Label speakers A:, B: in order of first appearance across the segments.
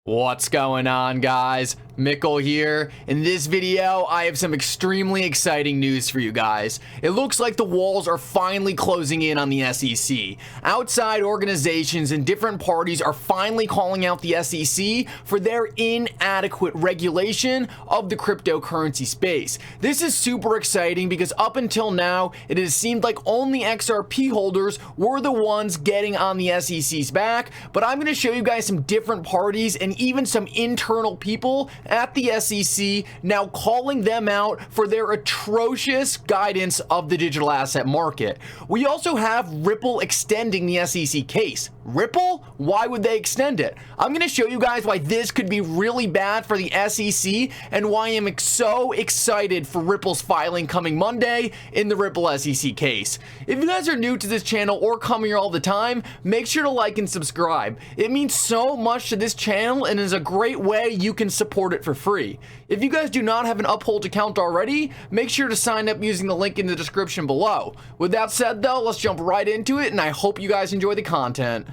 A: What's going on, guys? Mickle here. In this video, I have some extremely exciting news for you guys. It looks like the walls are finally closing in on the SEC. Outside organizations and different parties are finally calling out the SEC for their inadequate regulation of the cryptocurrency space. This is super exciting because up until now, it has seemed like only XRP holders were the ones getting on the SEC's back, but I'm going to show you guys some different parties and even some internal people at the SEC now calling them out for their atrocious guidance of the digital asset market. We also have Ripple extending the SEC case. Ripple? Why would they extend it? I'm going to show you guys why this could be really bad for the SEC and why I'm so excited for Ripple's filing coming Monday in the Ripple SEC case. If you guys are new to this channel or come here all the time, make sure to like and subscribe. It means so much to this channel and is a great way you can support it for free. If you guys do not have an Uphold account already, make sure to sign up using the link in the description below. With that said though, let's jump right into it and I hope you guys enjoy the content.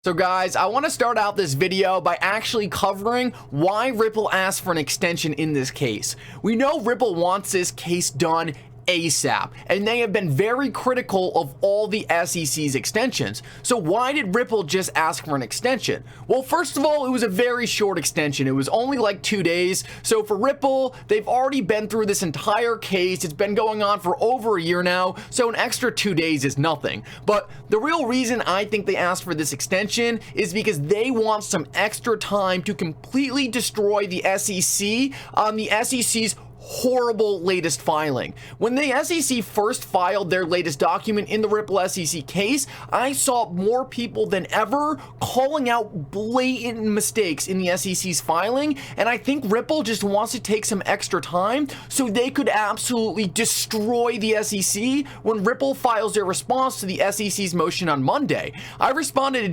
A: So guys, I want to start out this video by actually covering why Ripple asked for an extension in this case. We know Ripple wants this case done ASAP, and they have been very critical of all the SEC's extensions. So why did Ripple just ask for an extension? Well, first of all, it was a very short extension. It was only like 2 days. So for Ripple, they've already been through this entire case. It's been going on for over a year now, so an extra 2 days is nothing. But the real reason I think they asked for this extension is because they want some extra time to completely destroy the SEC on the SEC's horrible latest filing. When the SEC first filed their latest document in the Ripple SEC case, I saw more people than ever calling out blatant mistakes in the SEC's filing, and I think Ripple just wants to take some extra time so they could absolutely destroy the SEC when Ripple files their response to the SEC's motion on Monday. I responded to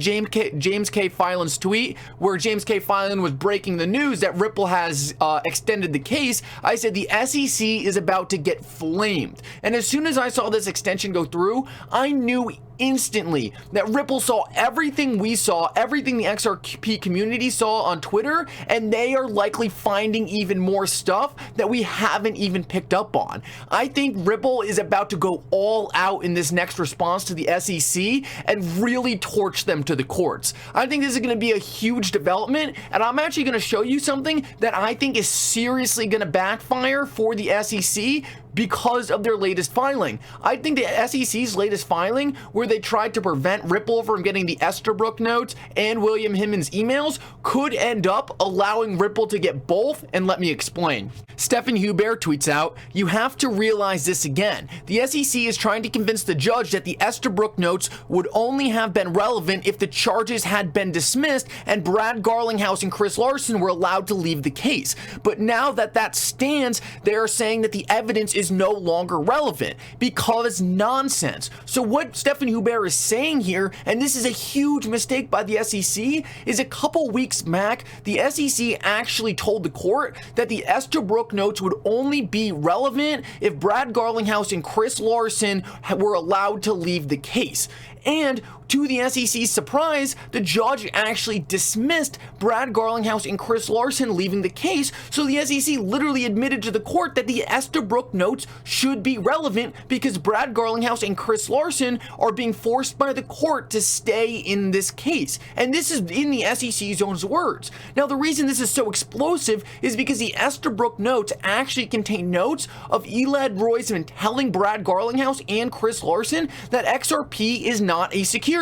A: James K. Filan's tweet where James K. Filan was breaking the news that Ripple has extended the case. I said the SEC is about to get flamed. And as soon as I saw this extension go through, I knew instantly that Ripple saw everything we saw, everything the XRP community saw on Twitter, and they are likely finding even more stuff that we haven't even picked up on. I think Ripple is about to go all out in this next response to the SEC and really torch them to the courts. I think this is going to be a huge development, and I'm actually going to show you something that I think is seriously going to backfire for the SEC because of their latest filing. I think the SEC's latest filing, where they tried to prevent Ripple from getting the Estabrook notes and William Himmon's emails, could end up allowing Ripple to get both, and let me explain. Stephen Hubert tweets out, "You have to realize this again. The SEC is trying to convince the judge that the Estabrook notes would only have been relevant if the charges had been dismissed and Brad Garlinghouse and Chris Larson were allowed to leave the case. But now that that stands, they are saying that the evidence is no longer relevant because nonsense." So what Stephen Hubert is saying here, and this is a huge mistake by the SEC, is a couple weeks back, the SEC actually told the court that the Estabrook notes would only be relevant if Brad Garlinghouse and Chris Larson were allowed to leave the case. And to the SEC's surprise, the judge actually dismissed Brad Garlinghouse and Chris Larson leaving the case, so the SEC literally admitted to the court that the Estabrook notes should be relevant because Brad Garlinghouse and Chris Larson are being forced by the court to stay in this case. And this is in the SEC's own words. Now, the reason this is so explosive is because the Estabrook notes actually contain notes of Elad Roisman telling Brad Garlinghouse and Chris Larson that XRP is not a security.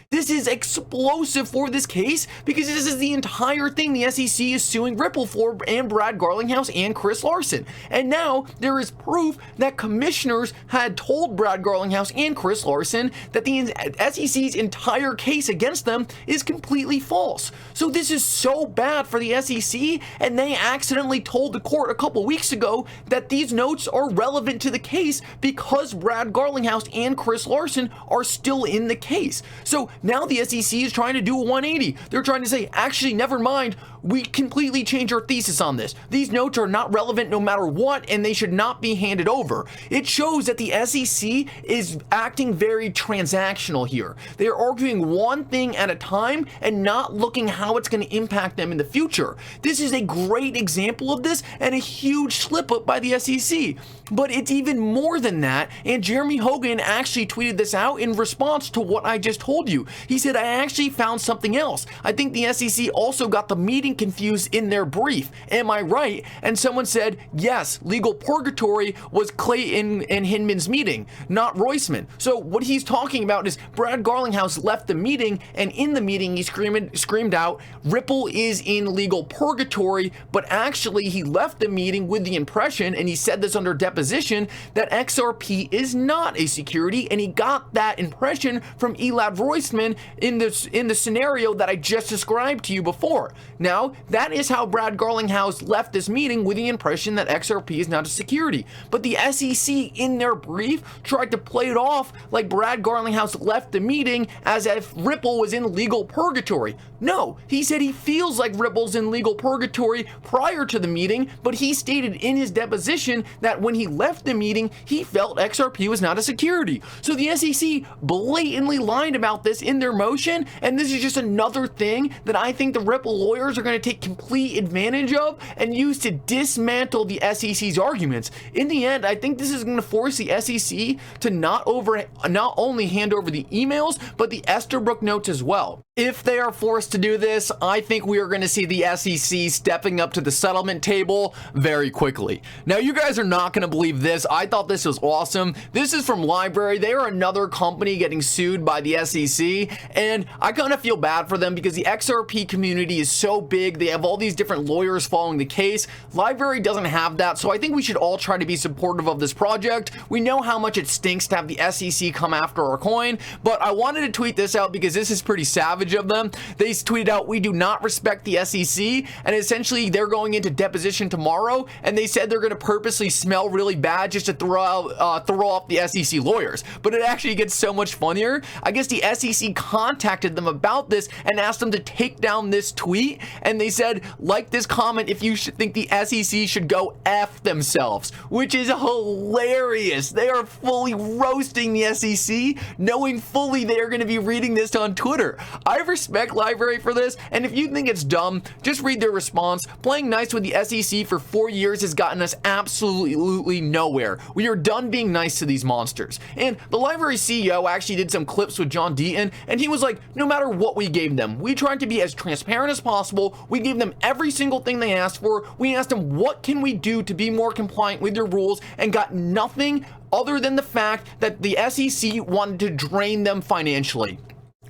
A: This is explosive for this case because this is the entire thing the SEC is suing Ripple for and Brad Garlinghouse and Chris Larson. And now there is proof that commissioners had told Brad Garlinghouse and Chris Larson that the SEC's entire case against them is completely false. So this is so bad for the SEC, and they accidentally told the court a couple weeks ago that these notes are relevant to the case because Brad Garlinghouse and Chris Larson are still in the case. So now the SEC is trying to do a 180. They're trying to say, actually, never mind. we completely change our thesis on this. These notes are not relevant no matter what, and they should not be handed over. It shows that the SEC is acting very transactional here. They are arguing one thing at a time and not looking how it's going to impact them in the future. This is a great example of this and a huge slip up by the SEC. But it's even more than that, and Jeremy Hogan actually tweeted this out in response to what I just told you. He said, I actually found something else. I think the SEC also got the meeting confused in their brief. Am I right? And someone said, yes, legal purgatory was Clayton and Hinman's meeting, not Roisman. So what he's talking about is Brad Garlinghouse left the meeting, and in the meeting he screamed out, Ripple is in legal purgatory, but actually he left the meeting with the impression, and he said this under deposition, that XRP is not a security, and he got that impression from Elad Roisman in the scenario that I just described to you before. Now, that is how Brad Garlinghouse left this meeting, with the impression that XRP is not a security. But the SEC in their brief tried to play it off like Brad Garlinghouse left the meeting as if Ripple was in legal purgatory. No, he said he feels like Ripple's in legal purgatory prior to the meeting, but he stated in his deposition that when he left the meeting, he felt XRP was not a security. So the SEC blatantly lied about this in their motion, and this is just another thing that I think the Ripple lawyers are going to take complete advantage of and use to dismantle the SEC's arguments. In the end, I think this is going to force the SEC to not only hand over the emails, but the Esterbrook notes as well. If they are forced to do this, I think we are going to see the SEC stepping up to the settlement table very quickly. Now, you guys are not going to believe this. I thought this was awesome. This is from Library. They are another company getting sued by the SEC, and I kind of feel bad for them because the XRP community is so big. They have all these different lawyers following the case. Library doesn't have that, so I think we should all try to be supportive of this project. We know how much it stinks to have the SEC come after our coin, but I wanted to tweet this out because this is pretty savage of them. They tweeted out, we do not respect the SEC, and essentially they're going into deposition tomorrow, and they said they're going to purposely smell really bad just to throw off the SEC lawyers. But it actually gets so much funnier. I guess the SEC contacted them about this and asked them to take down this tweet, and they said, like this comment if you think the SEC should go F themselves, which is hilarious. They are fully roasting the SEC, knowing fully they are going to be reading this on Twitter. I respect Library for this, and if you think it's dumb, just read their response. Playing nice with the SEC for 4 years has gotten us absolutely nowhere. We are done being nice to these monsters. And the Library CEO actually did some clips with John Deaton, and he was like, no matter what we gave them, we tried to be as transparent as possible. We gave them every single thing they asked for. We asked them, what can we do to be more compliant with your rules, and got nothing other than the fact that the SEC wanted to drain them financially.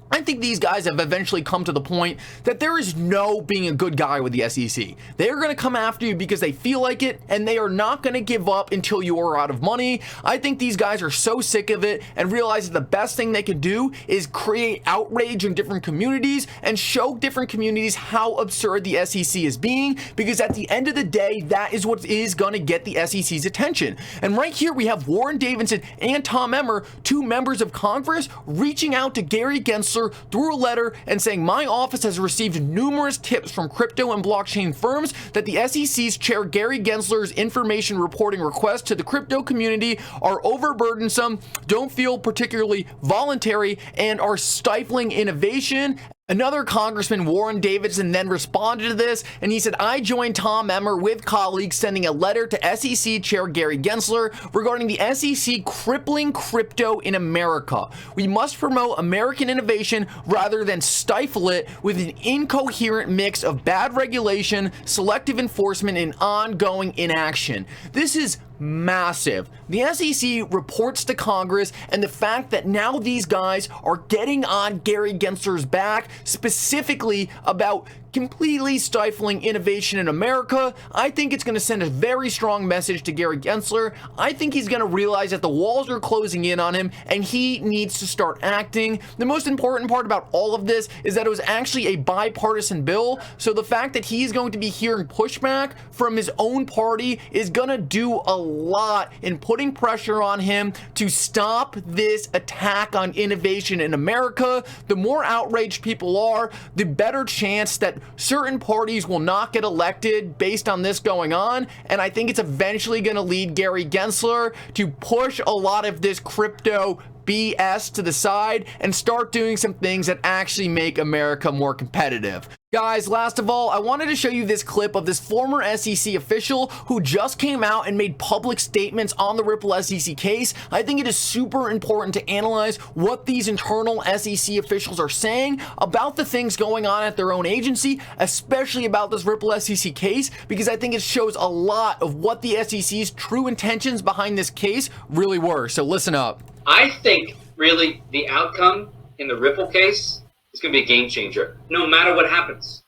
A: I think these guys have eventually come to the point that there is no being a good guy with the SEC. They are going to come after you because they feel like it, and they are not going to give up until you are out of money. I think these guys are so sick of it and realize that the best thing they can do is create outrage in different communities and show different communities how absurd the SEC is being, because at the end of the day, that is what is going to get the SEC's attention. And right here, we have Warren Davidson and Tom Emmer, two members of Congress, reaching out to Gary Gensler through a letter and saying, my office has received numerous tips from crypto and blockchain firms that the SEC's chair Gary Gensler's information reporting requests to the crypto community are overburdensome, don't feel particularly voluntary, and are stifling innovation. Another Congressman, Warren Davidson, then responded to this, and he said, I joined Tom Emmer with colleagues sending a letter to SEC Chair Gary Gensler regarding the SEC crippling crypto in America. We must promote American innovation rather than stifle it with an incoherent mix of bad regulation, selective enforcement, and ongoing inaction. This is massive. The SEC reports to Congress, and the fact that now these guys are getting on Gary Gensler's back specifically about completely stifling innovation in America, I think it's going to send a very strong message to Gary Gensler. I think he's going to realize that the walls are closing in on him and he needs to start acting. The most important part about all of this is that it was actually a bipartisan bill, so the fact that he's going to be hearing pushback from his own party is going to do a lot in putting pressure on him to stop this attack on innovation in America. The more outraged people are, the better chance that that certain parties will not get elected based on this going on, and I think it's eventually going to lead Gary Gensler to push a lot of this crypto BS to the side and start doing some things that actually make America more competitive. Guys, last of all, I wanted to show you this clip of this former SEC official who just came out and made public statements on the Ripple SEC case. I think it is super important to analyze what these internal SEC officials are saying about the things going on at their own agency, especially about this Ripple SEC case, because I think it shows a lot of what the SEC's true intentions behind this case really were. So listen up.
B: I think really the outcome in the Ripple case is going to be a game changer, no matter what happens.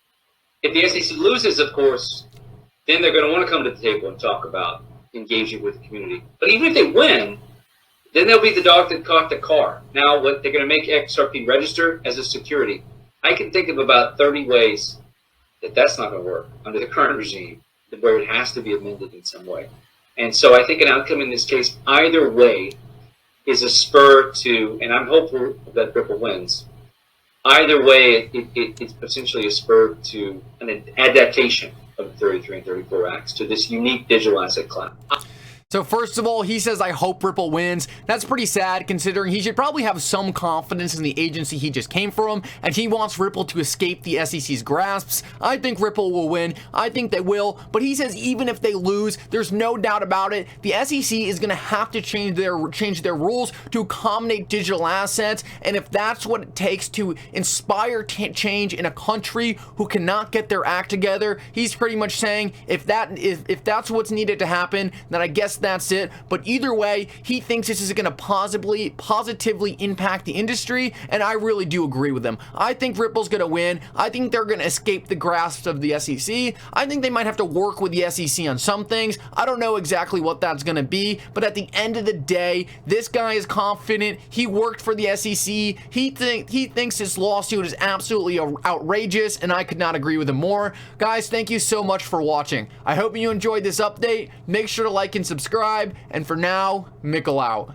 B: If the SEC loses, of course, then they're going to want to come to the table and talk about engaging with the community. But even if they win, then they'll be the dog that caught the car. Now, what they're going to make XRP register as a security. I can think of about 30 ways that that's not going to work under the current regime, where it has to be amended in some way. And so I think an outcome in this case, either way, is a spur to, and I'm hopeful that Ripple wins. Either way, it's potentially a spur to an adaptation of the 33 and 34 Acts to this unique digital asset class.
A: So first of all, he says, I hope Ripple wins. That's pretty sad considering he should probably have some confidence in the agency he just came from, and he wants Ripple to escape the SEC's grasps. I think Ripple will win. I think they will. But he says even if they lose, there's no doubt about it, the SEC is going to have to change their rules to accommodate digital assets. And if that's what it takes to inspire change in a country who cannot get their act together, he's pretty much saying if that's what's needed to happen, then I guess that's it. But either way, he thinks this is going to positively impact the industry, and I really do agree with him. I think Ripple's going to win. I think they're going to escape the grasp of the SEC. I think they might have to work with the SEC on some things. I don't know exactly what that's going to be, but at the end of the day, this guy is confident. He worked for the SEC. He thinks this lawsuit is absolutely outrageous, and I could not agree with him more. Guys, thank you so much for watching. I hope you enjoyed this update. Make sure to like and subscribe, and for now, Mickle out.